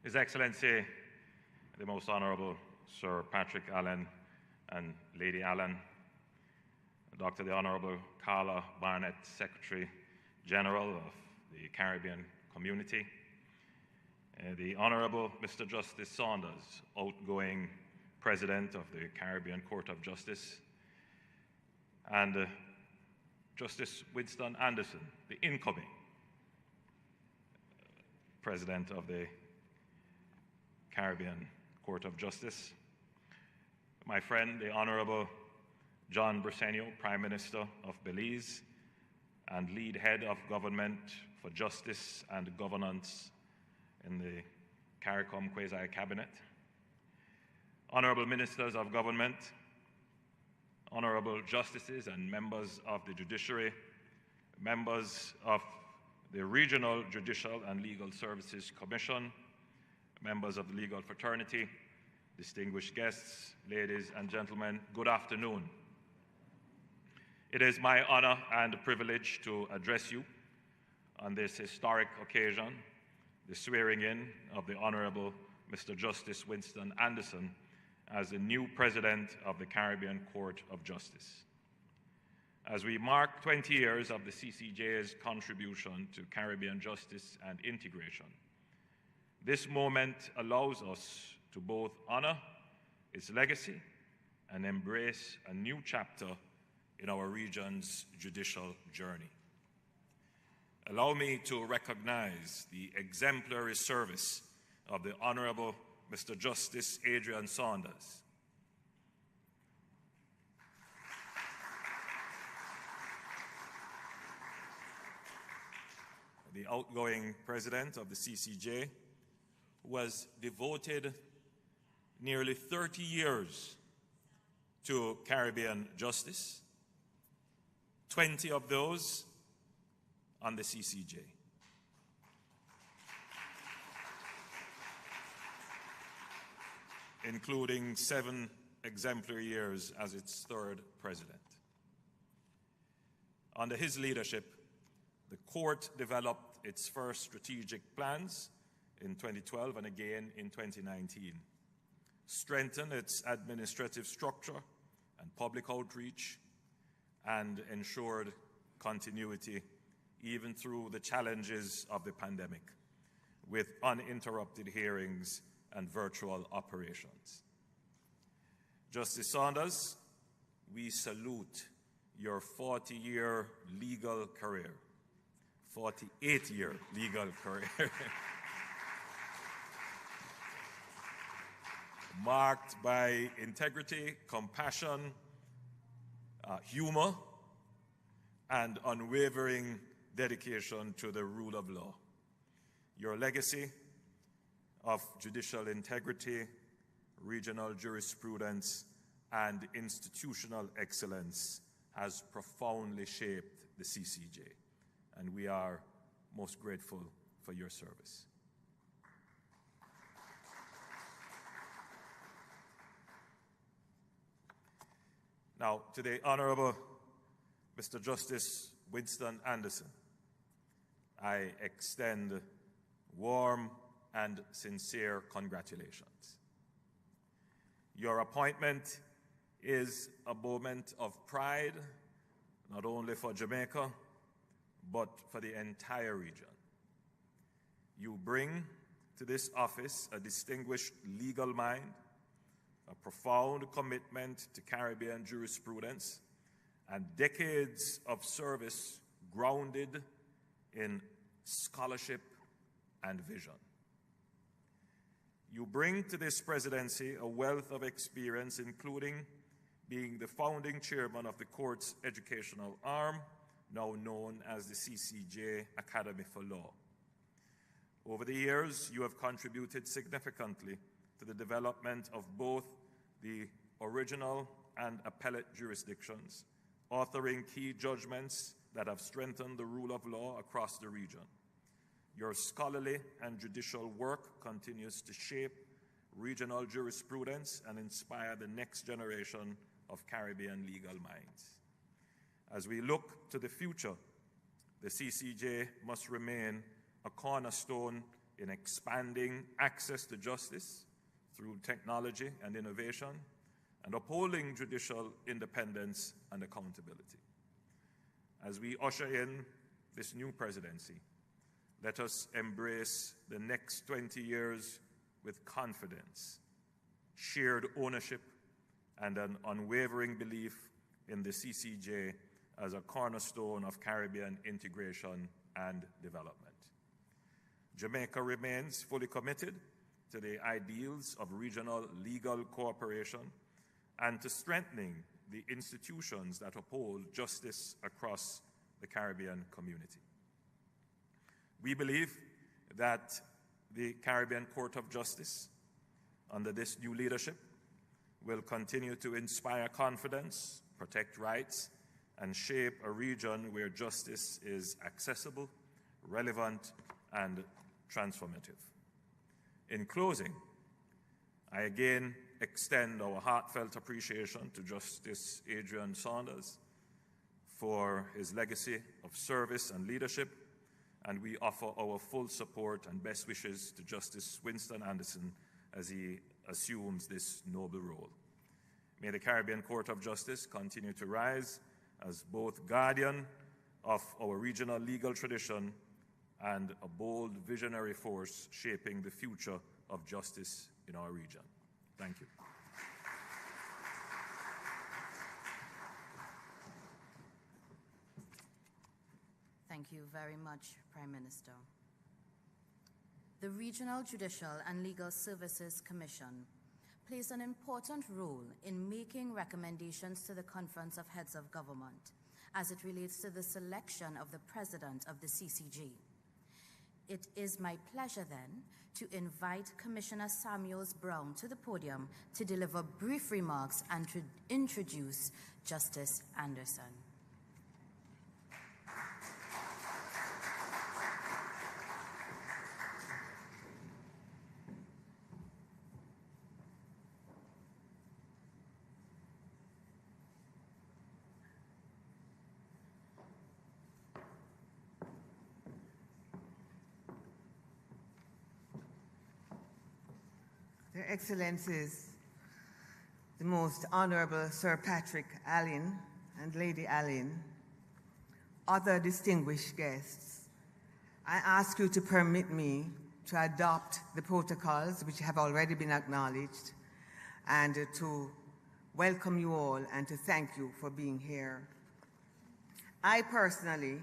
His Excellency, the Most Honorable Sir Patrick Allen and Lady Allen, Dr. the Honorable Carla Barnett, Secretary General of the Caribbean Community, the Honorable Mr. Justice Saunders, outgoing President of the Caribbean Court of Justice, and Justice Winston Anderson, the incoming President of the Caribbean Court of Justice, my friend, the Honorable John Briceño, Prime Minister of Belize and lead head of government for justice and governance in the CARICOM Quasi-Cabinet, Honorable Ministers of Government, Honorable Justices and members of the Judiciary, members of the Regional Judicial and Legal Services Commission, members of the legal fraternity, distinguished guests, ladies and gentlemen, good afternoon. It is my honor and privilege to address you on this historic occasion, the swearing in of the Honorable Mr. Justice Winston Anderson as the new President of the Caribbean Court of Justice. As we mark 20 years of the CCJ's contribution to Caribbean justice and integration, this moment allows us to both honor its legacy and embrace a new chapter in our region's judicial journey. Allow me to recognize the exemplary service of the Honorable Mr. Justice Adrian Saunders. The outgoing President of the CCJ, who has devoted nearly 30 years to Caribbean justice, 20 of those on the CCJ. Including 7 exemplary years as its 3rd president. Under his leadership, the court developed its first strategic plans in 2012 and again in 2019, strengthened its administrative structure and public outreach, and ensured continuity even through the challenges of the pandemic, with uninterrupted hearings and virtual operations. Justice Saunders, we salute your 40-year legal career, 48-year legal career, marked by integrity, compassion, humor, and unwavering dedication to the rule of law. Your legacy of judicial integrity, regional jurisprudence, and institutional excellence has profoundly shaped the CCJ, and we are most grateful for your service. Now, to the Honorable Mr. Justice Winston Anderson, I extend warm and sincere congratulations. Your appointment is a moment of pride, not only for Jamaica, but for the entire region. You bring to this office a distinguished legal mind, a profound commitment to Caribbean jurisprudence, and decades of service grounded in scholarship and vision. You bring to this presidency a wealth of experience, including being the founding chairman of the court's educational arm, now known as the CCJ Academy for Law. Over the years, you have contributed significantly to the development of both the original and appellate jurisdictions, authoring key judgments that have strengthened the rule of law across the region. Your scholarly and judicial work continues to shape regional jurisprudence and inspire the next generation of Caribbean legal minds. As we look to the future, the CCJ must remain a cornerstone in expanding access to justice through technology and innovation, and upholding judicial independence and accountability. As we usher in this new presidency, let us embrace the next 20 years with confidence, shared ownership, and an unwavering belief in the CCJ as a cornerstone of Caribbean integration and development. Jamaica remains fully committed to the ideals of regional legal cooperation and to strengthening the institutions that uphold justice across the Caribbean community. We believe that the Caribbean Court of Justice, under this new leadership, will continue to inspire confidence, protect rights, and shape a region where justice is accessible, relevant, and transformative. In closing, I again extend our heartfelt appreciation to Justice Adrian Saunders for his legacy of service and leadership, and we offer our full support and best wishes to Justice Winston Anderson as he assumes this noble role. May the Caribbean Court of Justice continue to rise as both guardian of our regional legal tradition and a bold visionary force shaping the future of justice in our region. Thank you. Thank you very much, Prime Minister. The Regional Judicial and Legal Services Commission plays an important role in making recommendations to the Conference of Heads of Government as it relates to the selection of the President of the CCJ. It is my pleasure then to invite Commissioner Samuels Brown to the podium to deliver brief remarks and to introduce Justice Anderson. Their Excellencies, the Most Honorable Sir Patrick Allen and Lady Allen, other distinguished guests, I ask you to permit me to adopt the protocols which have already been acknowledged and to welcome you all and to thank you for being here. I personally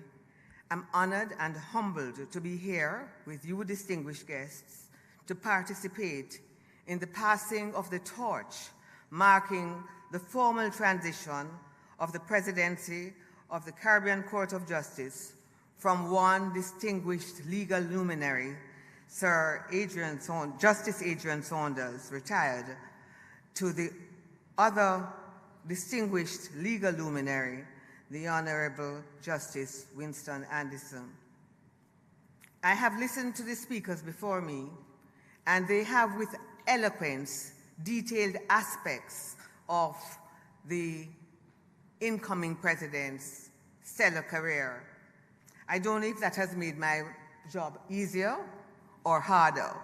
am honored and humbled to be here with you distinguished guests to participate in the passing of the torch, marking the formal transition of the presidency of the Caribbean Court of Justice from one distinguished legal luminary, Justice Adrian Saunders, retired, to the other distinguished legal luminary, the Honorable Justice Winston Anderson. I have listened to the speakers before me, and they have with eloquence detailed aspects of the incoming president's stellar career. I don't know if that has made my job easier or harder,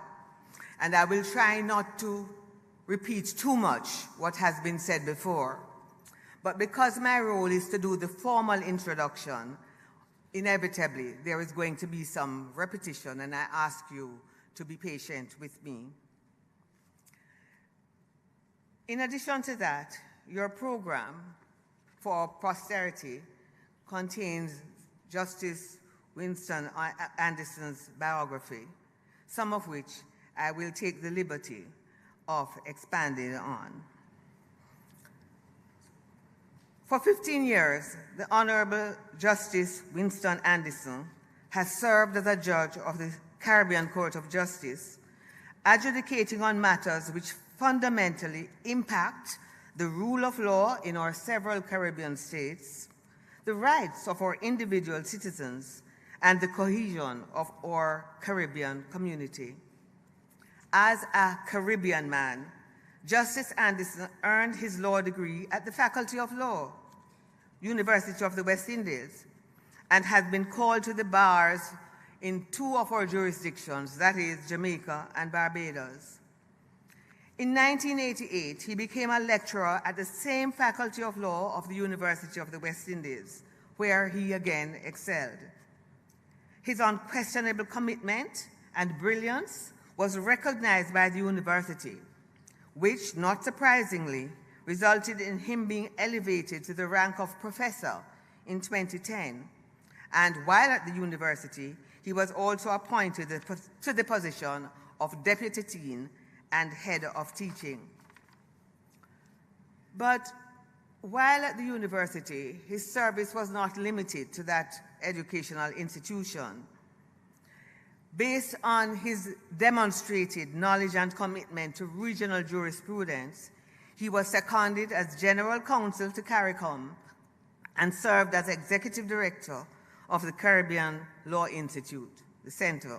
and I will try not to repeat too much what has been said before. But because my role is to do the formal introduction, inevitably there is going to be some repetition, and I ask you to be patient with me. In addition to that, your program for posterity contains Justice Winston Anderson's biography, some of which I will take the liberty of expanding on. For 15 years, the Honorable Justice Winston Anderson has served as a judge of the Caribbean Court of Justice, adjudicating on matters which fundamentally impact the rule of law in our several Caribbean states, the rights of our individual citizens, and the cohesion of our Caribbean community. As a Caribbean man, Justice Anderson earned his law degree at the Faculty of Law, University of the West Indies, and has been called to the bars in 2 of our jurisdictions, that is Jamaica and Barbados. In 1988, he became a lecturer at the same Faculty of Law of the University of the West Indies, where he again excelled. His unquestionable commitment and brilliance was recognized by the university, which, not surprisingly, resulted in him being elevated to the rank of professor in 2010. And while at the university, he was also appointed to the position of deputy dean and head of teaching. But while at the university, his service was not limited to that educational institution. Based on his demonstrated knowledge and commitment to regional jurisprudence, he was seconded as general counsel to CARICOM and served as executive director of the Caribbean Law Institute, the center.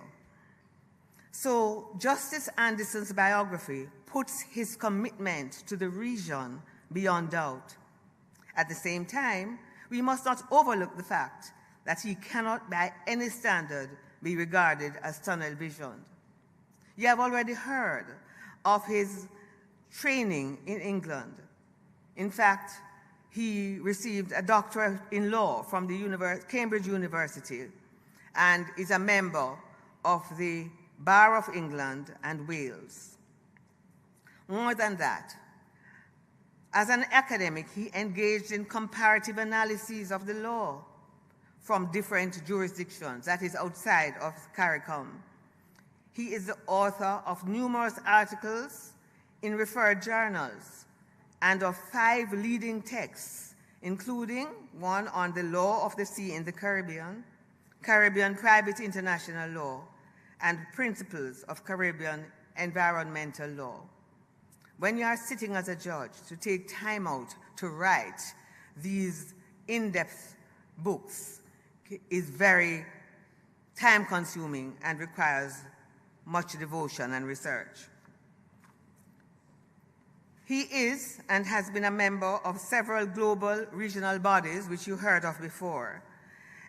So Justice Anderson's biography puts his commitment to the region beyond doubt. At the same time, we must not overlook the fact that he cannot by any standard be regarded as tunnel visioned. You have already heard of his training in England. In fact, he received a doctorate in law from the Cambridge University and is a member of the Bar of England and Wales. More than that, as an academic, he engaged in comparative analyses of the law from different jurisdictions, that is outside of CARICOM. He is the author of numerous articles in referred journals and of 5 leading texts, including one on the law of the sea in the Caribbean, Caribbean private international law, and principles of Caribbean environmental law. When you are sitting as a judge, to take time out to write these in-depth books is very time-consuming and requires much devotion and research. He is and has been a member of several global regional bodies, which you heard of before.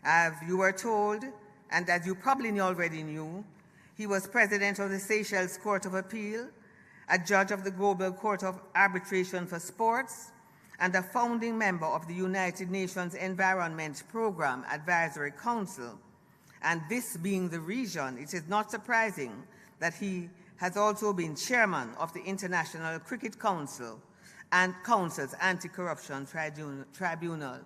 As you were told, and as you probably already knew, he was president of the Seychelles Court of Appeal, a judge of the Global Court of Arbitration for Sports, and a founding member of the United Nations Environment Program Advisory Council. And this being the region, it is not surprising that he has also been chairman of the International Cricket Council and Council's Anti-Corruption Tribunal.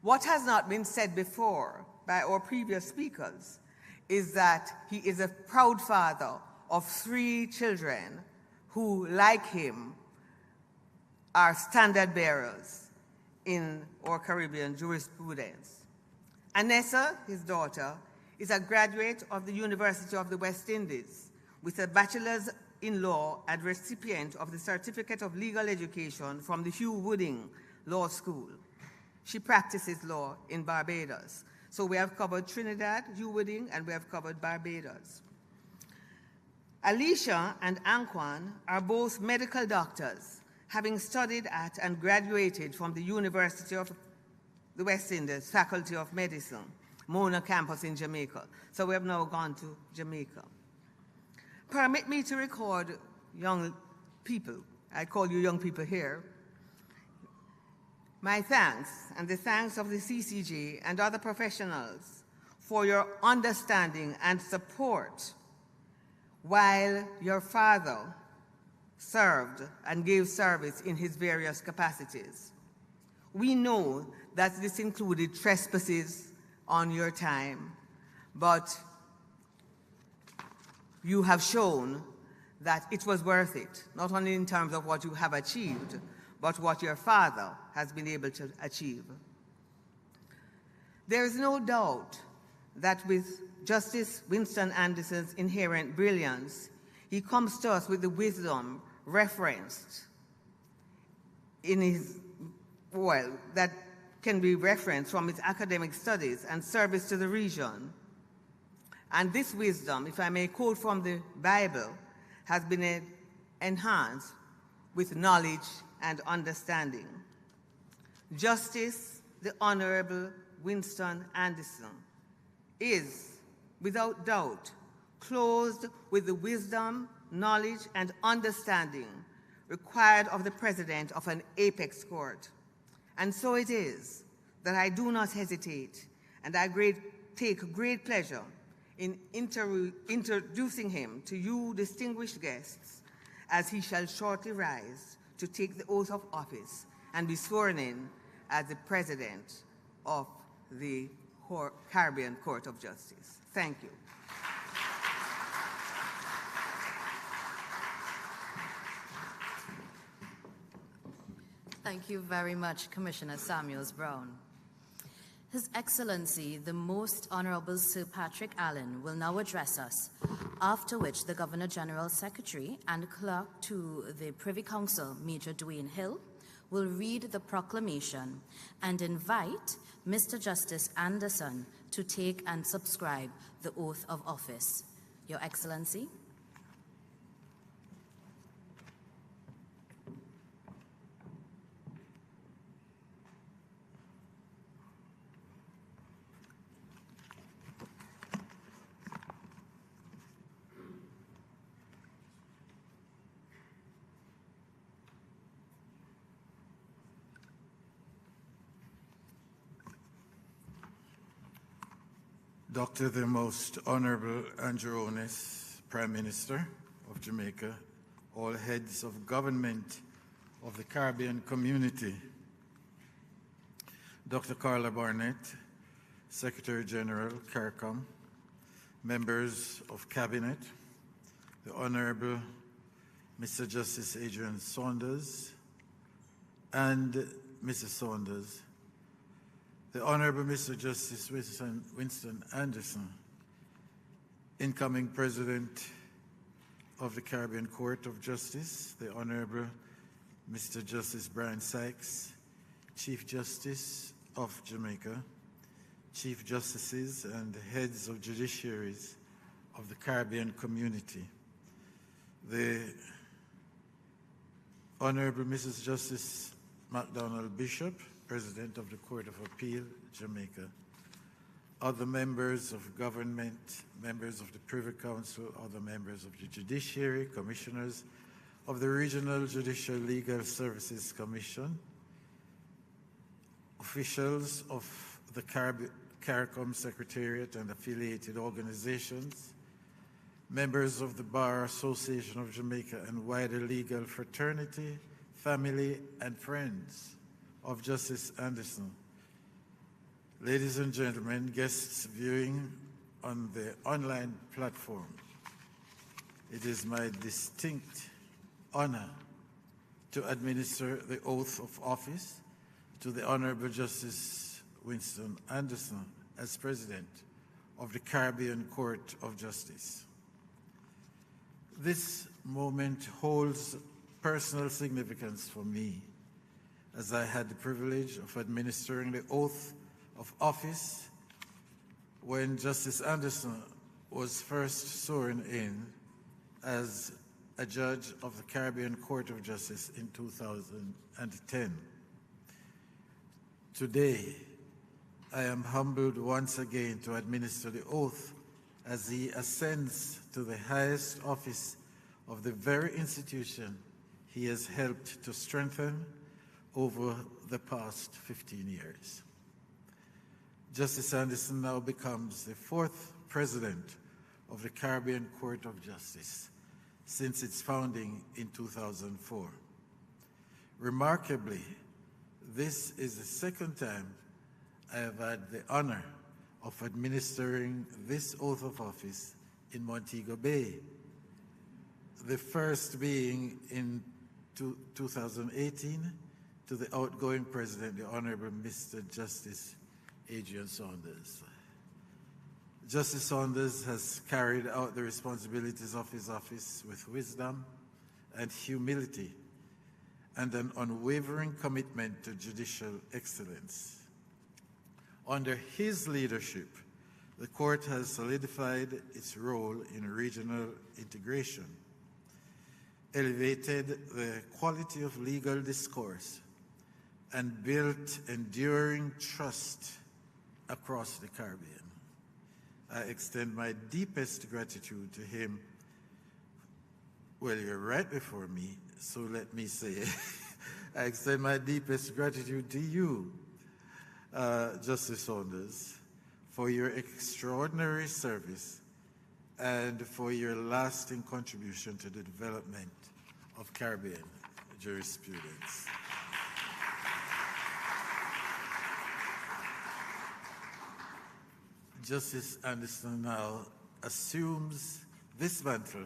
What has not been said before by our previous speakers is that he is a proud father of 3 children who, like him, are standard bearers in our Caribbean jurisprudence. Anessa, his daughter, is a graduate of the University of the West Indies with a bachelor's in law and recipient of the Certificate of Legal Education from the Hugh Wooding Law School. She practices law in Barbados. So we have covered Trinidad, Hugh Wooding, and we have covered Barbados. Alicia and Anquan are both medical doctors, having studied at and graduated from the University of the West Indies Faculty of Medicine, Mona campus in Jamaica. So we have now gone to Jamaica. Permit me to record young people, I call you young people here, my thanks and the thanks of the CCJ and other professionals for your understanding and support while your father served and gave service in his various capacities. We know that this included trespasses on your time, but you have shown that it was worth it, not only in terms of what you have achieved, but what your father has been able to achieve. There is no doubt that with Justice Winston Anderson's inherent brilliance, he comes to us with the wisdom referenced in his, well, that can be referenced from his academic studies and service to the region. And this wisdom, if I may quote from the Bible, has been enhanced with knowledge and understanding. Justice the Honorable Winston Anderson is without doubt, clothed with the wisdom, knowledge, and understanding required of the president of an apex court. And so it is that I do not hesitate, and I take great pleasure in introducing him to you distinguished guests, as he shall shortly rise to take the oath of office and be sworn in as the president of the Caribbean Court of Justice. Thank you. Thank you very much, Commissioner Samuels-Brown. His Excellency, the Most Honorable Sir Patrick Allen, will now address us, after which the Governor General Secretary and Clerk to the Privy Council, Major Dwayne Hill, will read the proclamation and invite Mr. Justice Anderson to take and subscribe the oath of office. Your Excellency. Dr. the Most Honorable Andrew Holness, Prime Minister of Jamaica, all heads of government of the Caribbean community, Dr. Carla Barnett, Secretary General, CARICOM, members of Cabinet, the Honorable Mr. Justice Adrian Saunders and Mrs. Saunders, the Honorable Mr. Justice Winston Anderson, incoming President of the Caribbean Court of Justice, the Honorable Mr. Justice Brian Sykes, Chief Justice of Jamaica, Chief Justices and heads of judiciaries of the Caribbean community, the Honorable Mrs. Justice MacDonald Bishop, President of the Court of Appeal, Jamaica, other members of government, members of the Privy Council, other members of the Judiciary, commissioners of the Regional Judicial Legal Services Commission, officials of the CARICOM Secretariat and affiliated organizations, members of the Bar Association of Jamaica and wider legal fraternity, family, and friends of Justice Anderson. Ladies and gentlemen, guests viewing on the online platform, it is my distinct honor to administer the oath of office to the Honorable Justice Winston Anderson as President of the Caribbean Court of Justice. This moment holds personal significance for me, as I had the privilege of administering the oath of office when Justice Anderson was first sworn in as a judge of the Caribbean Court of Justice in 2010. Today, I am humbled once again to administer the oath as he ascends to the highest office of the very institution he has helped to strengthen over the past 15 years. Justice Anderson now becomes the fourth president of the Caribbean Court of Justice since its founding in 2004. Remarkably, this is the second time I have had the honor of administering this oath of office in Montego Bay, the first being in 2018 to the outgoing President, the Honorable Mr. Justice Adrian Saunders. Justice Saunders has carried out the responsibilities of his office with wisdom and humility and an unwavering commitment to judicial excellence. Under his leadership, the court has solidified its role in regional integration, elevated the quality of legal discourse, and built enduring trust across the Caribbean. I extend my deepest gratitude to him. Well, you're right before me, so let me say I extend my deepest gratitude to you, Justice Saunders, for your extraordinary service and for your lasting contribution to the development of Caribbean jurisprudence. Justice Anderson now assumes this mantle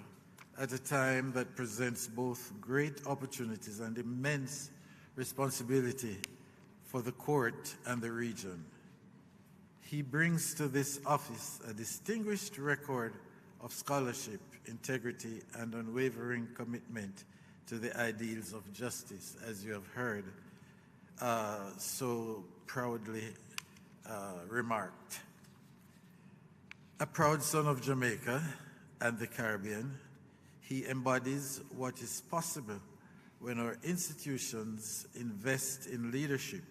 at a time that presents both great opportunities and immense responsibility for the court and the region. He brings to this office a distinguished record of scholarship, integrity, and unwavering commitment to the ideals of justice, as you have heard so proudly remarked. A proud son of Jamaica and the Caribbean, he embodies what is possible when our institutions invest in leadership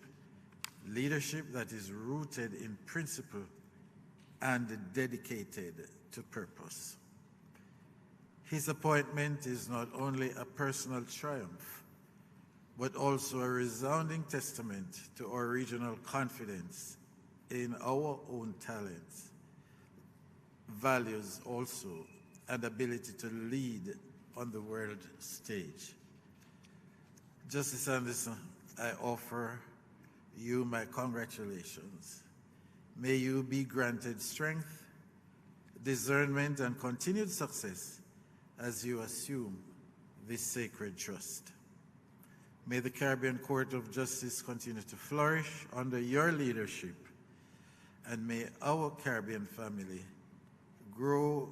that is rooted in principle and dedicated to purpose. His appointment is not only a personal triumph, but also a resounding testament to our regional confidence in our own talents, values also, and ability to lead on the world stage. Justice Anderson, I offer you my congratulations. May you be granted strength, discernment, and continued success as you assume this sacred trust. May the Caribbean Court of Justice continue to flourish under your leadership, and may our Caribbean family grow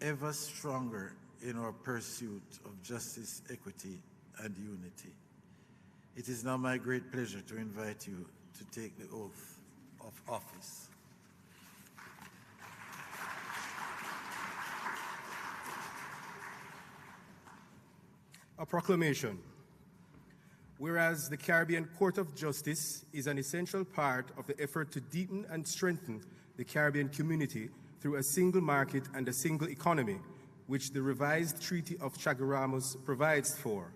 ever stronger in our pursuit of justice, equity, and unity. It is now my great pleasure to invite you to take the oath of office. A proclamation. Whereas the Caribbean Court of Justice is an essential part of the effort to deepen and strengthen the Caribbean community through a single market and a single economy, which the revised Treaty of Chaguaramas provides for.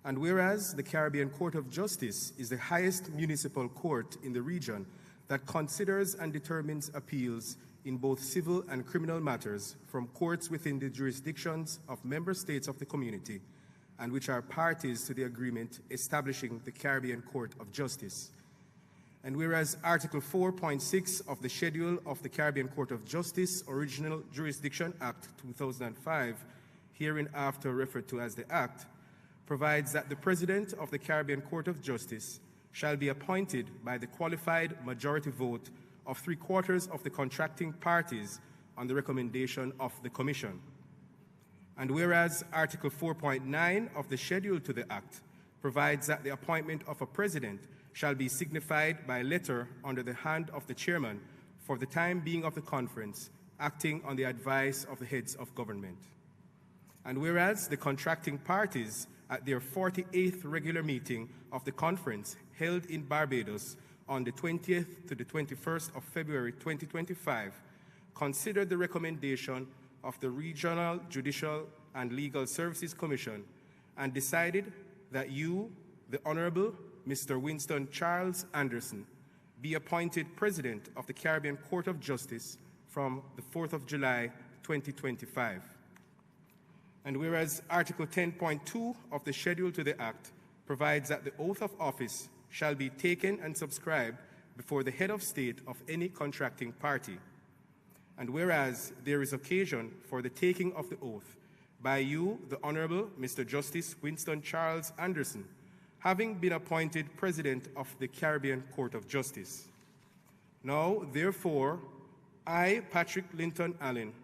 And whereas the Caribbean Court of Justice is the highest municipal court in the region that considers and determines appeals in both civil and criminal matters from courts within the jurisdictions of member states of the community, and which are parties to the agreement establishing the Caribbean Court of Justice. And whereas Article 4.6 of the Schedule of the Caribbean Court of Justice, Original Jurisdiction Act 2005, hereinafter referred to as the Act, provides that the President of the Caribbean Court of Justice shall be appointed by the qualified majority vote of 3/4 of the contracting parties on the recommendation of the Commission. And whereas Article 4.9 of the Schedule to the Act provides that the appointment of a President shall be signified by letter under the hand of the Chairman for the time being of the conference, acting on the advice of the heads of government. And whereas the contracting parties at their 48th regular meeting of the conference held in Barbados on the 20th to the 21st of February 2025, considered the recommendation of the Regional Judicial and Legal Services Commission and decided that you, the Honorable Mr. Winston Charles Anderson, be appointed President of the Caribbean Court of Justice from the 4th of July, 2025. And whereas Article 10.2 of the Schedule to the Act provides that the oath of office shall be taken and subscribed before the head of state of any contracting party. And whereas there is occasion for the taking of the oath by you, the Honorable Mr. Justice Winston Charles Anderson, having been appointed President of the Caribbean Court of Justice. Now, therefore, I, Patrick Linton Allen,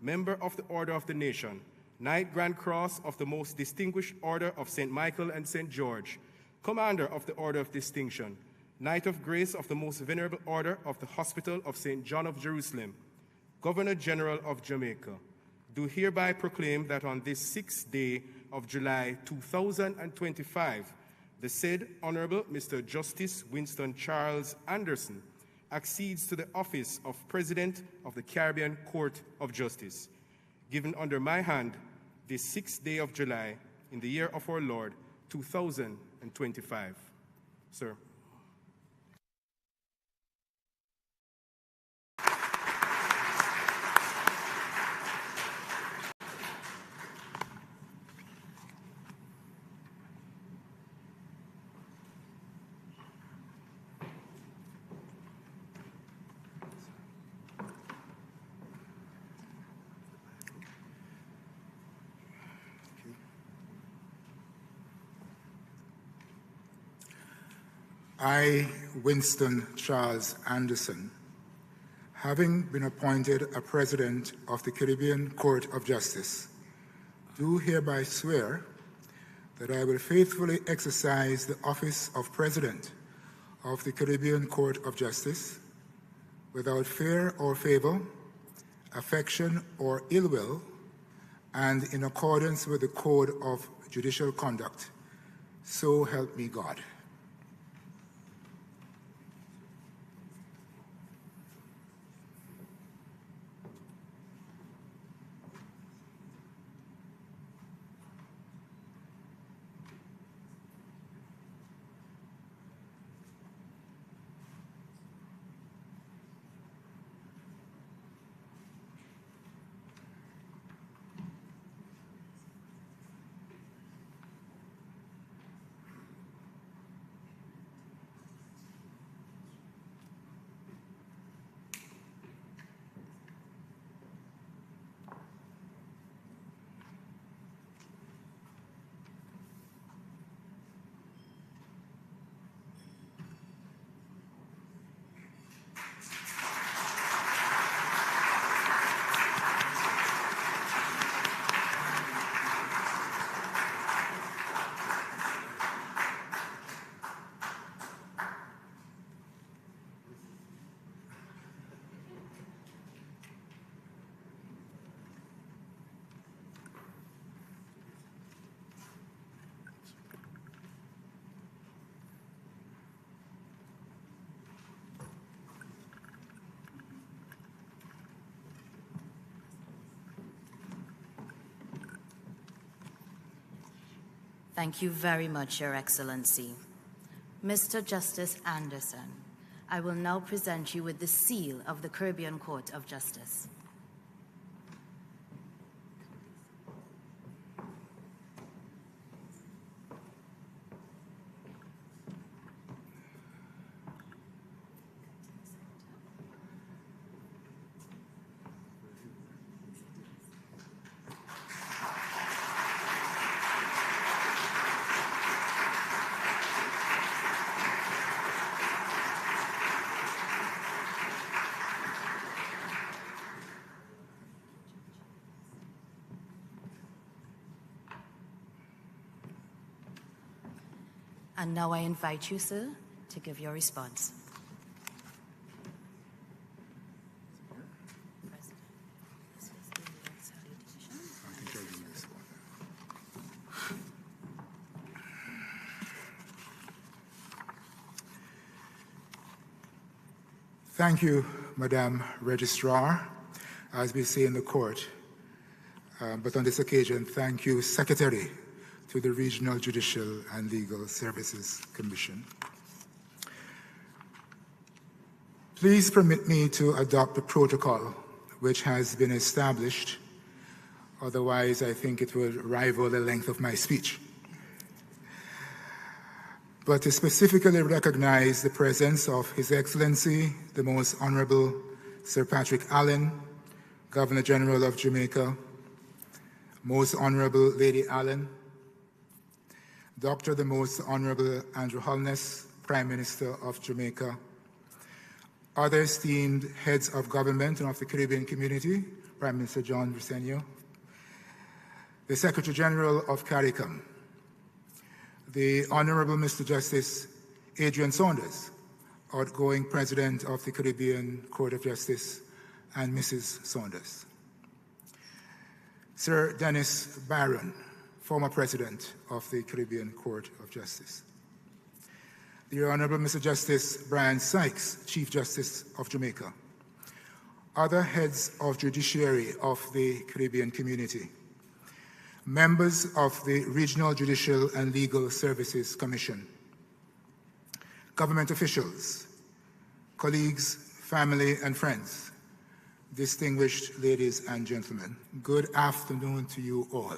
member of the Order of the Nation, Knight Grand Cross of the Most Distinguished Order of St. Michael and St. George, Commander of the Order of Distinction, Knight of Grace of the Most Venerable Order of the Hospital of St. John of Jerusalem, Governor General of Jamaica, do hereby proclaim that on this 6th day of July 2025, the said Honorable Mr. Justice Winston Charles Anderson accedes to the office of President of the Caribbean Court of Justice, given under my hand this 6th day of July in the year of our Lord, 2025. Sir. I, Winston Charles Anderson, having been appointed a President of the Caribbean Court of Justice, do hereby swear that I will faithfully exercise the office of President of the Caribbean Court of Justice without fear or favor, affection or ill will, and in accordance with the Code of Judicial Conduct. So help me God. Thank you very much, Your Excellency. Mr. Justice Anderson, I will now present you with the seal of the Caribbean Court of Justice. And now I invite you, sir, to give your response. Thank you, Madam Registrar, as we say in the court. But on this occasion, thank you, Secretary, to the Regional Judicial and Legal Services Commission. Please permit me to adopt the protocol which has been established. Otherwise, I think it will rival the length of my speech. But to specifically recognize the presence of His Excellency, the Most Honorable Sir Patrick Allen, Governor General of Jamaica, Most Honorable Lady Allen, Dr. the Most Honorable Andrew Holness, Prime Minister of Jamaica, other esteemed heads of government and of the Caribbean community, Prime Minister John Briceño, the Secretary General of CARICOM, the Honorable Mr. Justice Adrian Saunders, outgoing President of the Caribbean Court of Justice, and Mrs. Saunders, Sir Dennis Barron, former President of the Caribbean Court of Justice, the Honorable Mr. Justice Brian Sykes, Chief Justice of Jamaica, other heads of judiciary of the Caribbean community, members of the Regional Judicial and Legal Services Commission, government officials, colleagues, family, and friends, distinguished ladies and gentlemen, good afternoon to you all.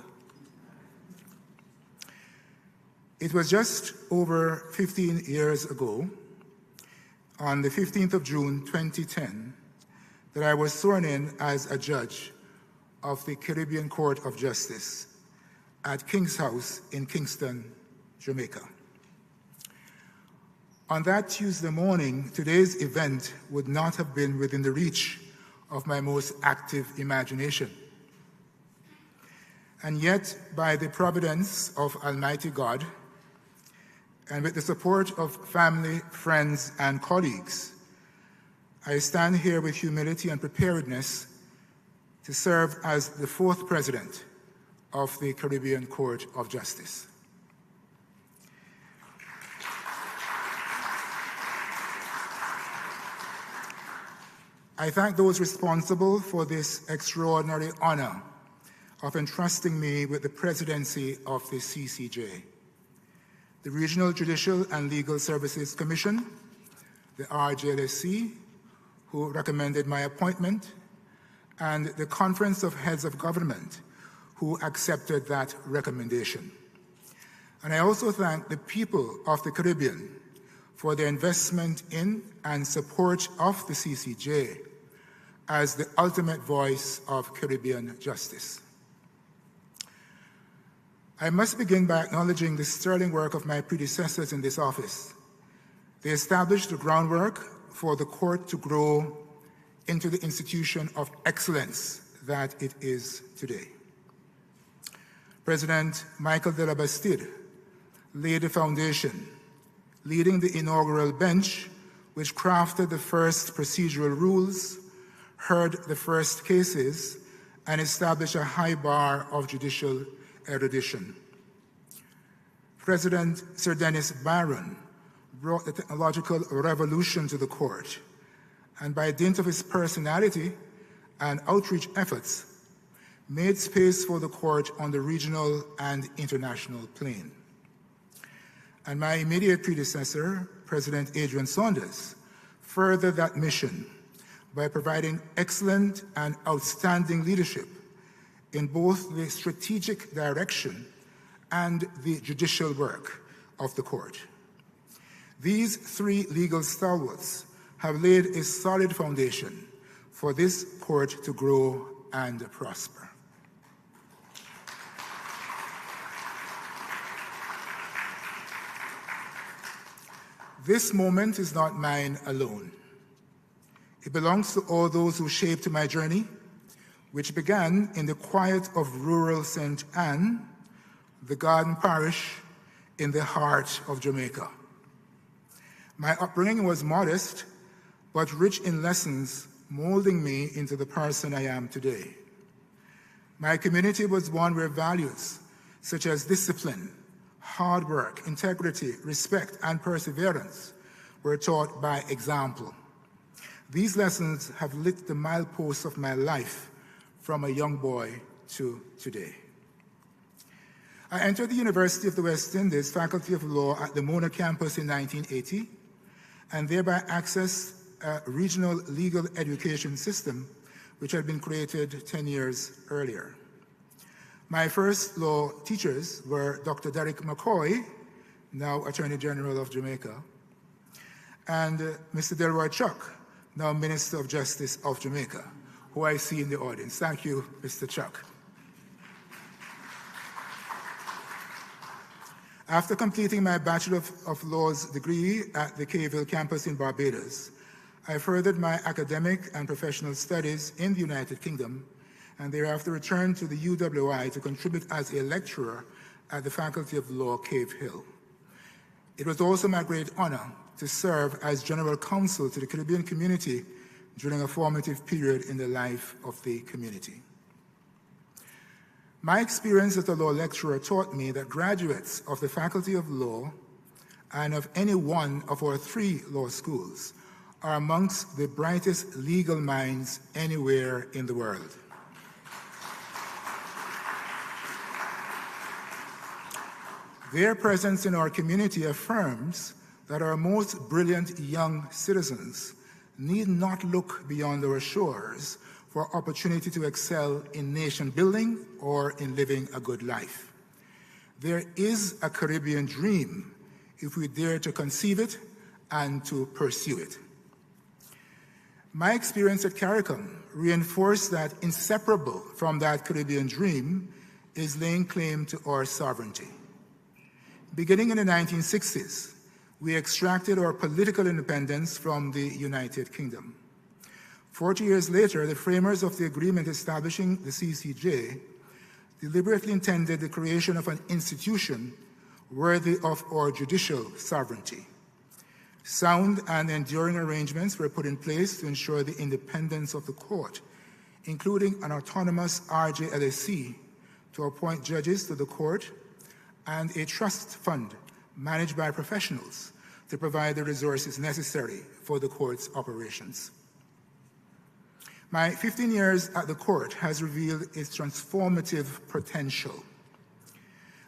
It was just over 15 years ago, on the 15th of June 2010, that I was sworn in as a judge of the Caribbean Court of Justice at King's House in Kingston, Jamaica. On that Tuesday morning, today's event would not have been within the reach of my most active imagination. And yet, by the providence of Almighty God, and with the support of family, friends, and colleagues, I stand here with humility and preparedness to serve as the fourth president of the Caribbean Court of Justice. I thank those responsible for this extraordinary honor of entrusting me with the presidency of the CCJ. The Regional Judicial and Legal Services Commission, the RJLSC, who recommended my appointment, and the Conference of Heads of Government, who accepted that recommendation. And I also thank the people of the Caribbean for their investment in and support of the CCJ as the ultimate voice of Caribbean justice. I must begin by acknowledging the sterling work of my predecessors in this office. They established the groundwork for the court to grow into the institution of excellence that it is today. President Michael de la Bastide laid the foundation, leading the inaugural bench, which crafted the first procedural rules, heard the first cases, and established a high bar of judicial erudition. President Sir Dennis Byron brought the technological revolution to the court, and by dint of his personality and outreach efforts, made space for the court on the regional and international plane. And my immediate predecessor, President Adrian Saunders, furthered that mission by providing excellent and outstanding leadership in both the strategic direction and the judicial work of the court. These three legal stalwarts have laid a solid foundation for this court to grow and prosper. This moment is not mine alone. It belongs to all those who shaped my journey, which began in the quiet of rural St. Anne, the Garden Parish in the heart of Jamaica. My upbringing was modest, but rich in lessons molding me into the person I am today. My community was one where values such as discipline, hard work, integrity, respect, and perseverance were taught by example. These lessons have lit the mileposts of my life from a young boy to today. I entered the University of the West Indies Faculty of Law at the Mona campus in 1980, and thereby accessed a regional legal education system which had been created 10 years earlier. My first law teachers were Dr. Derek McCoy, now Attorney General of Jamaica, and Mr. Delroy Chuck, now Minister of Justice of Jamaica, who I see in the audience. Thank you, Mr. Chuck. After completing my Bachelor of Laws degree at the Cayville campus in Barbados, I furthered my academic and professional studies in the United Kingdom, and thereafter returned to the UWI to contribute as a lecturer at the Faculty of Law, Cave Hill. It was also my great honor to serve as General Counsel to the Caribbean community during a formative period in the life of the community. My experience as a law lecturer taught me that graduates of the Faculty of Law and of any one of our 3 law schools are amongst the brightest legal minds anywhere in the world. Their presence in our community affirms that our most brilliant young citizens need not look beyond our shores for opportunity to excel in nation building or in living a good life. There is a Caribbean dream if we dare to conceive it and to pursue it. My experience at CARICOM reinforced that inseparable from that Caribbean dream is laying claim to our sovereignty. Beginning in the 1960s, we extracted our political independence from the United Kingdom. 40 years later, the framers of the agreement establishing the CCJ deliberately intended the creation of an institution worthy of our judicial sovereignty. Sound and enduring arrangements were put in place to ensure the independence of the court, including an autonomous RJLAC to appoint judges to the court and a trust fund managed by professionals to provide the resources necessary for the court's operations. My 15 years at the court has revealed its transformative potential.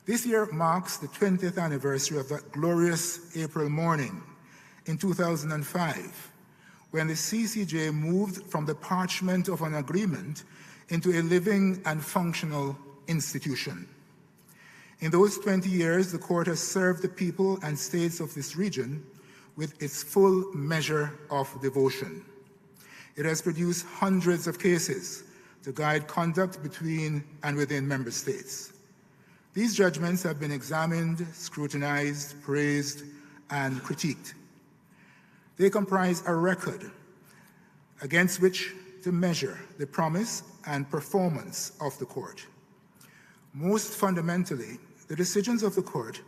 This year marks the 20th anniversary of that glorious April morning in 2005, when the CCJ moved from the parchment of an agreement into a living and functional institution. In those 20 years, the court has served the people and states of this region with its full measure of devotion. It has produced hundreds of cases to guide conduct between and within member states. These judgments have been examined, scrutinized, praised, and critiqued. They comprise a record against which to measure the promise and performance of the court. Most fundamentally, the decisions of the court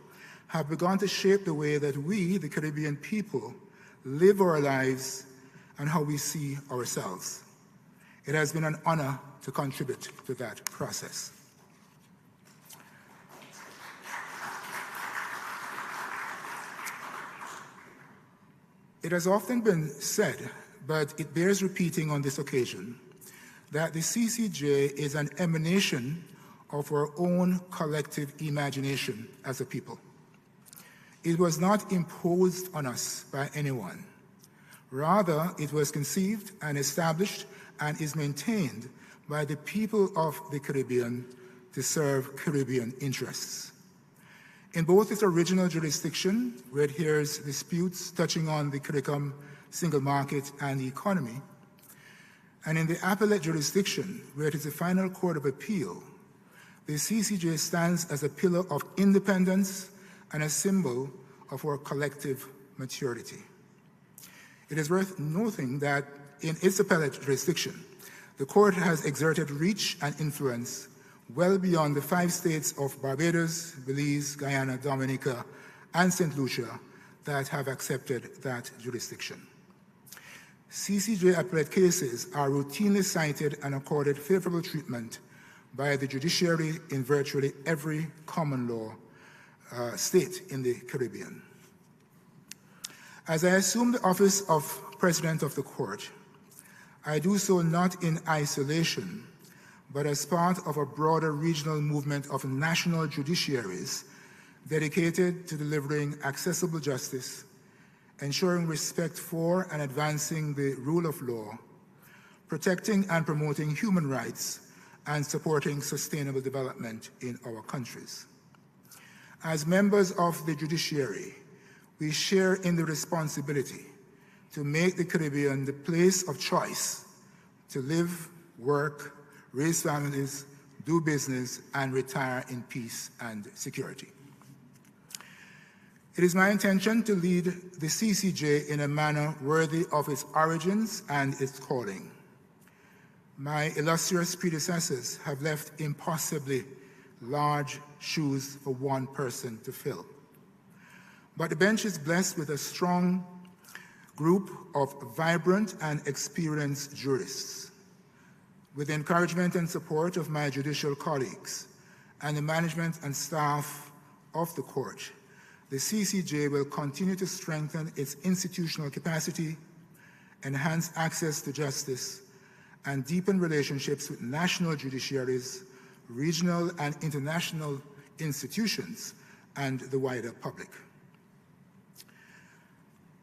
have begun to shape the way that we, the Caribbean people, live our lives and how we see ourselves. It has been an honor to contribute to that process. It has often been said, but it bears repeating on this occasion, that the CCJ is an emanation of our own collective imagination as a people. It was not imposed on us by anyone. Rather, it was conceived and established and is maintained by the people of the Caribbean to serve Caribbean interests. In both its original jurisdiction, where it hears disputes touching on the CARICOM single market and the economy, and in the appellate jurisdiction, where it is the final court of appeal, the CCJ stands as a pillar of independence and a symbol of our collective maturity. It is worth noting that in its appellate jurisdiction, the court has exerted reach and influence well beyond the 5 states of Barbados, Belize, Guyana, Dominica, and St. Lucia that have accepted that jurisdiction. CCJ appellate cases are routinely cited and accorded favorable treatment by the judiciary in virtually every common law state in the Caribbean. As I assume the office of President of the Court, I do so not in isolation, but as part of a broader regional movement of national judiciaries dedicated to delivering accessible justice, ensuring respect for and advancing the rule of law, protecting and promoting human rights, and supporting sustainable development in our countries. As members of the judiciary, we share in the responsibility to make the Caribbean the place of choice to live, work, raise families, do business, and retire in peace and security. It is my intention to lead the CCJ in a manner worthy of its origins and its calling. My illustrious predecessors have left impossibly large shoes for one person to fill. But the bench is blessed with a strong group of vibrant and experienced jurists. With the encouragement and support of my judicial colleagues and the management and staff of the court, the CCJ will continue to strengthen its institutional capacity, enhance access to justice, and deepen relationships with national judiciaries, regional and international institutions, and the wider public.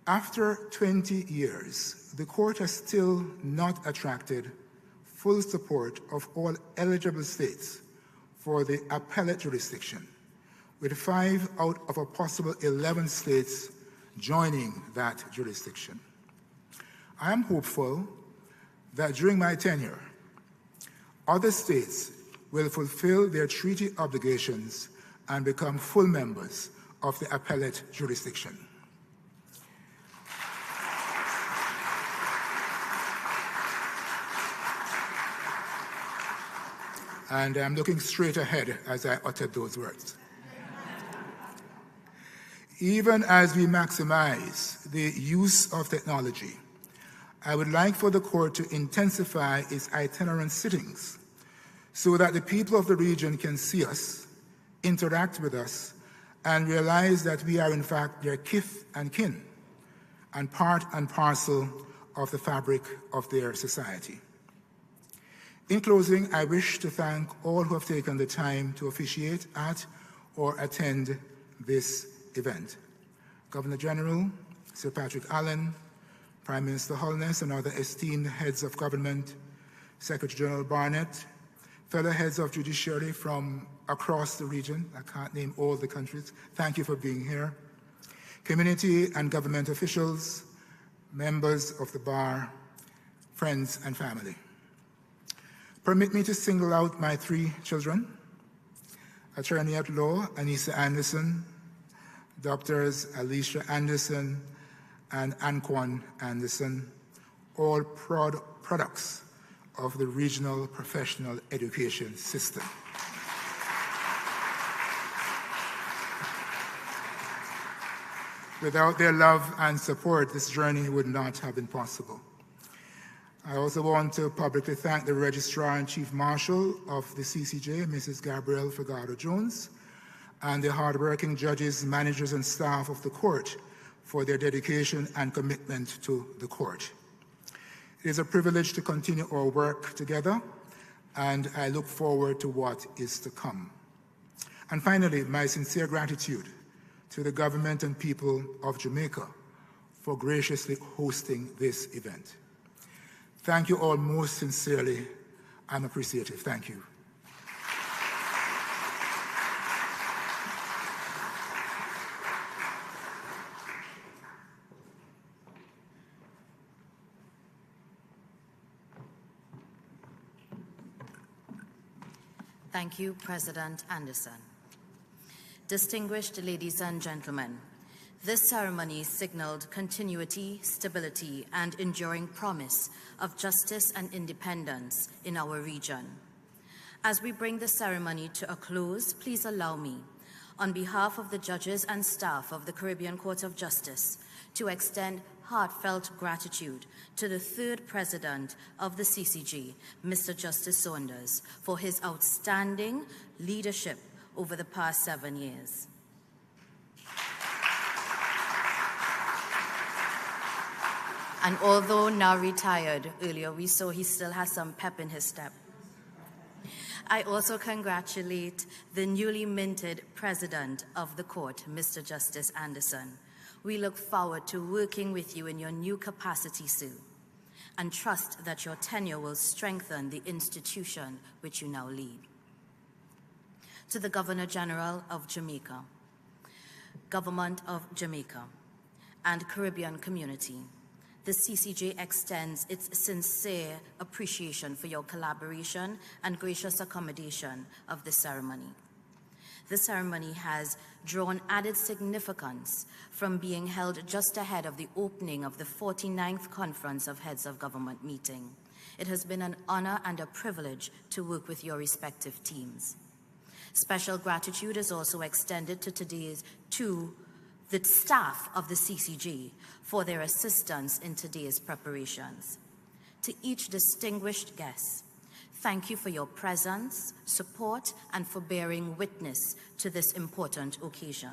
After 20 years, the court has still not attracted full support of all eligible states for the appellate jurisdiction, with 5 out of a possible 11 states joining that jurisdiction. I am hopeful that during my tenure, other states will fulfill their treaty obligations and become full members of the appellate jurisdiction. And I'm looking straight ahead as I uttered those words. Even as we maximize the use of technology, I would like for the court to intensify its itinerant sittings so that the people of the region can see us, interact with us, and realize that we are in fact their kith and kin and part and parcel of the fabric of their society. In closing, I wish to thank all who have taken the time to officiate at or attend this event. Governor General Sir Patrick Allen, Prime Minister Holness, and other esteemed heads of government, Secretary General Barnett, fellow heads of judiciary from across the region, I can't name all the countries, thank you for being here, community and government officials, members of the bar, friends and family. Permit me to single out my 3 children, Attorney at Law Anissa Anderson, Doctors Alicia Anderson and Anquan Anderson, all products of the regional professional education system. Without their love and support, this journey would not have been possible. I also want to publicly thank the Registrar and Chief Marshal of the CCJ, Mrs. Gabrielle Fagado-Jones, and the hardworking judges, managers, and staff of the court for their dedication and commitment to the court. It is a privilege to continue our work together, and I look forward to what is to come. And finally, my sincere gratitude to the government and people of Jamaica for graciously hosting this event. Thank you all most sincerely. I'm appreciative. Thank you. Thank you, President Anderson. Distinguished ladies and gentlemen, this ceremony signaled continuity, stability, and enduring promise of justice and independence in our region. As we bring the ceremony to a close, please allow me, on behalf of the judges and staff of the Caribbean Court of Justice, to extend heartfelt gratitude to the 3rd President of the CCJ, Mr. Justice Saunders, for his outstanding leadership over the past 7 years. And although now retired, earlier we saw he still has some pep in his step. I also congratulate the newly minted President of the Court, Mr. Justice Anderson. We look forward to working with you in your new capacity, Sue, and trust that your tenure will strengthen the institution which you now lead. To the Governor General of Jamaica, Government of Jamaica, and Caribbean community, the CCJ extends its sincere appreciation for your collaboration and gracious accommodation of this ceremony. This ceremony has drawn added significance from being held just ahead of the opening of the 49th Conference of Heads of Government meeting. It has been an honor and a privilege to work with your respective teams. Special gratitude is also extended to the staff of the CCJ for their assistance in today's preparations. To each distinguished guest, thank you for your presence, support, and for bearing witness to this important occasion.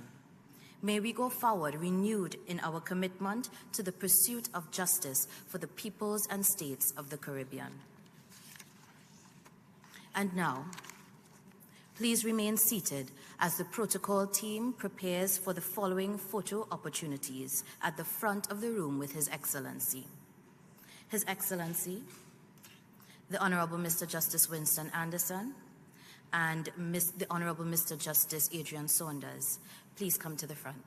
May we go forward renewed in our commitment to the pursuit of justice for the peoples and states of the Caribbean. And now, please remain seated as the protocol team prepares for the following photo opportunities at the front of the room with His Excellency. His Excellency, the Honorable Mr. Justice Winston Anderson, and the Honorable Mr. Justice Adrian Saunders. Please come to the front.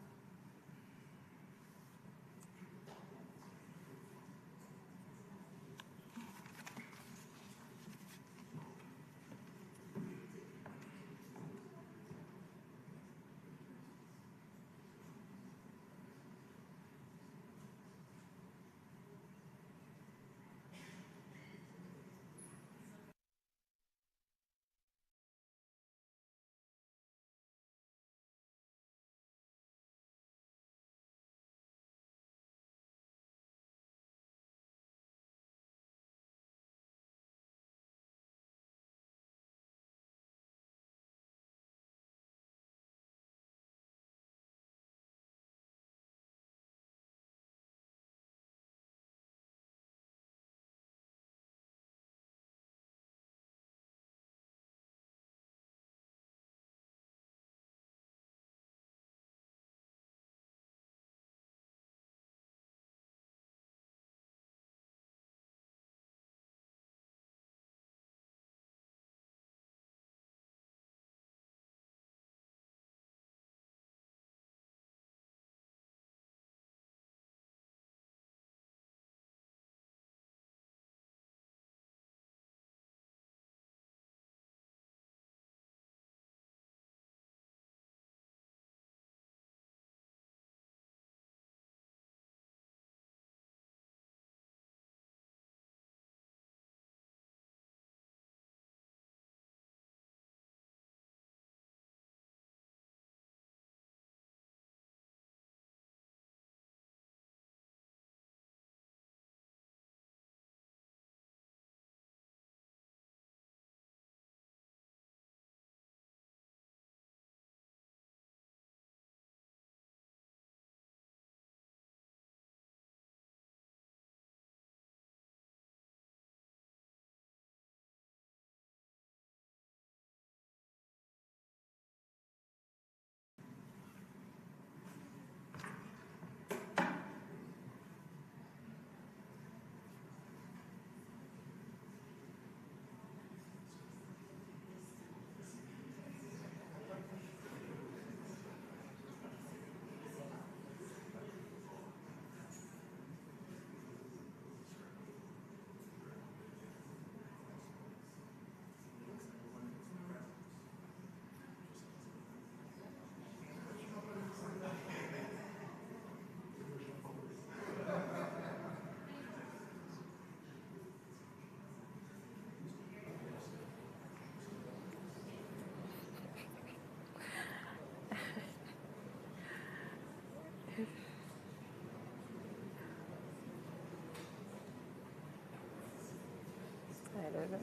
I don't know.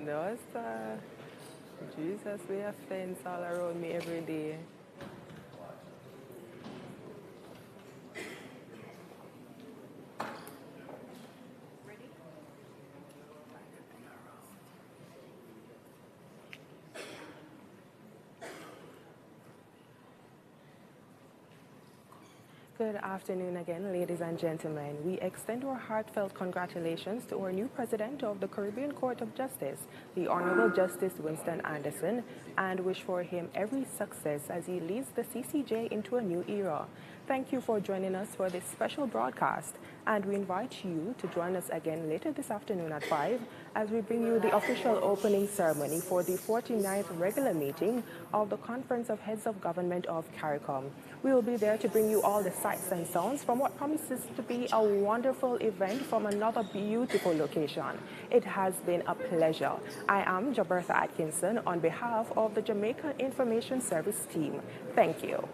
No, sir. Jesus, we have fence all around me every day. Good afternoon again, ladies and gentlemen. We extend our heartfelt congratulations to our new president of the Caribbean Court of Justice, the Honorable Justice Winston Anderson, and wish for him every success as he leads the CCJ into a new era. Thank you for joining us for this special broadcast, and we invite you to join us again later this afternoon at 5 as we bring you the official opening ceremony for the 49th regular meeting of the Conference of Heads of Government of CARICOM. We will be there to bring you all the sights and sounds from what promises to be a wonderful event from another beautiful location. It has been a pleasure. I am Jabertha Atkinson on behalf of the Jamaica Information Service team. Thank you.